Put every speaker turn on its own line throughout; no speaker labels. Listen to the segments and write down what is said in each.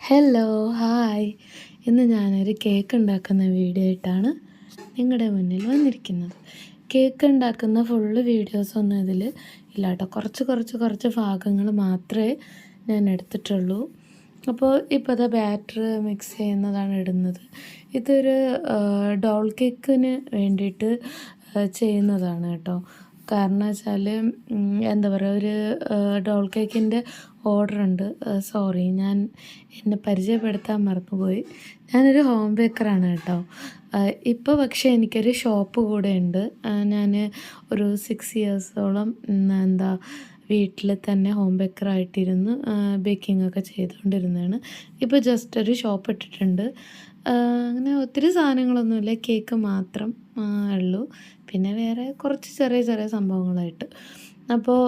Hello hi. ഇന്ന് ഞാനൊരു cake ഉണ്ടാക്കുന്ന വീഡിയോ ആയിട്ടാണ് നിങ്ങളുടെ മുന്നിൽ വന്നിരിക്കുന്നത്. കേക്ക് ഉണ്ടാക്കുന്ന ഫുള്ള് വീഡിയോസൊന്നും ഇതിൽ ഇല്ല കേട്ടോ. കുറച്ച് ഭാഗങ്ങൾ മാത്രമേ ഞാൻ എടുത്തിട്ടുള്ളൂ. അപ്പോൾ ഇപ്പോൾ അത് ബാറ്റർ മിക്സ് ചെയ്യുന്നതാണ് ഇടുന്നത്. ഇതൊരു ഡോൾ കേക്കിന് വേണ്ടിയിട്ട് ചെയ്യുന്നതാണ് കേട്ടോ. കാരണം വെച്ചാൽ എന്താ പറയുക, ഒരു ഡോൾ കേക്കിൻ്റെ ഓർഡർ ഉണ്ട്. സോറി, ഞാൻ എന്നെ പരിചയപ്പെടുത്താൻ മറന്നുപോയി. ഞാനൊരു ഹോം ബേക്കറാണ് കേട്ടോ. ഇപ്പോൾ പക്ഷേ എനിക്കൊരു ഷോപ്പ് കൂടെ ഉണ്ട്. ഞാൻ ഒരു 6 ഇയേഴ്സോളം വീട്ടിൽ തന്നെ ഹോം ബേക്കറായിട്ടിരുന്ന് ബേക്കിംഗ് ഒക്കെ ചെയ്തുകൊണ്ടിരുന്നതാണ്. ഇപ്പോൾ ജസ്റ്റ് ഒരു ഷോപ്പ് ഇട്ടിട്ടുണ്ട്. അങ്ങനെ ഒത്തിരി സാധനങ്ങളൊന്നുമില്ല, കേക്ക് മാത്രം ഉള്ളൂ. പിന്നെ വേറെ കുറച്ച് ചെറിയ സംഭവങ്ങളായിട്ട്. അപ്പോൾ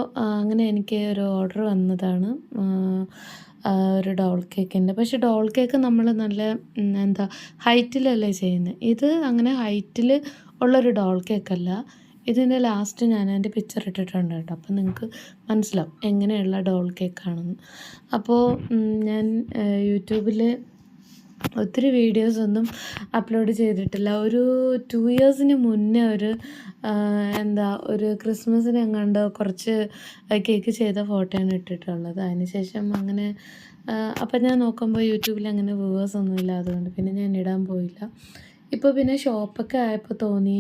അങ്ങനെ എനിക്ക് ഒരു ഓർഡർ വന്നതാണ് ഒരു ഡോൾ കേക്കിൻ്റെ. പക്ഷേ ഡോൾ കേക്ക് നമ്മൾ നല്ല ഹൈറ്റിലല്ലേ ചെയ്യുന്നത്. ഇത് അങ്ങനെ ഹൈറ്റിൽ ഉള്ളൊരു ഡോൾ കേക്കല്ല. ഇതിൻ്റെ ലാസ്റ്റ് ഞാൻ അതിൻ്റെ പിക്ചർ ഇട്ടിട്ടുണ്ട് കേട്ടോ. അപ്പോൾ നിങ്ങൾക്ക് മനസ്സിലാവും എങ്ങനെയുള്ള ഡോൾ കേക്കാണെന്ന്. അപ്പോൾ ഞാൻ യൂട്യൂബിൽ ഒത്തിരി വീഡിയോസൊന്നും അപ്ലോഡ് ചെയ്തിട്ടില്ല. ഒരു 2 ഇയേഴ്സിന് മുന്നേ ഒരു ക്രിസ്മസിന് എങ്ങാണ്ട് കുറച്ച് കേക്ക് ചെയ്ത ഫോട്ടോയാണ് ഇട്ടിട്ടുള്ളത്. അതിനുശേഷം അങ്ങനെ അപ്പം ഞാൻ നോക്കുമ്പോൾ യൂട്യൂബിൽ അങ്ങനെ വ്യൂവേഴ്സൊന്നും ഇല്ല. അതുകൊണ്ട് പിന്നെ ഞാൻ ഇടാൻ പോയില്ല. ഇപ്പോൾ പിന്നെ ഷോപ്പൊക്കെ ആയപ്പോൾ തോന്നി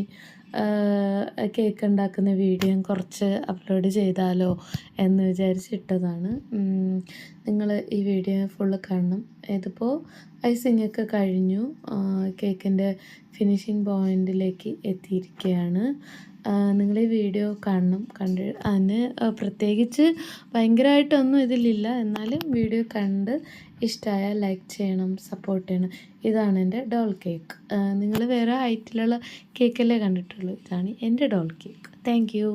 കേക്ക് ഉണ്ടാക്കുന്ന വീഡിയോ കുറച്ച് അപ്ലോഡ് ചെയ്താലോ എന്ന് വിചാരിച്ചിട്ടതാണ്. നിങ്ങൾ ഈ വീഡിയോ ഫുള്ള് കാണണം. ഇതിപ്പോൾ ഐസിങ് ഒക്കെ കഴിഞ്ഞു, കേക്കിൻ്റെ ഫിനിഷിംഗ് പോയിൻറ്റിലേക്ക് എത്തിയിരിക്കുകയാണ്. നിങ്ങൾ ഈ വീഡിയോ കാണണം. അതിന് പ്രത്യേകിച്ച് ഭയങ്കരമായിട്ടൊന്നും ഇതിലില്ല. എന്നാലും വീഡിയോ കണ്ട് ഇഷ്ടമായാൽ ലൈക്ക് ചെയ്യണം, സപ്പോർട്ട് ചെയ്യണം. ഇതാണ് എൻ്റെ ഡോൾ കേക്ക്. നിങ്ങൾ വേറെ ഹൈറ്റിലുള്ള കേക്കല്ലേ കണ്ടിട്ടുള്ളൂ. ഇതാണ് എൻ്റെ ഡോൾ കേക്ക്. Thank you.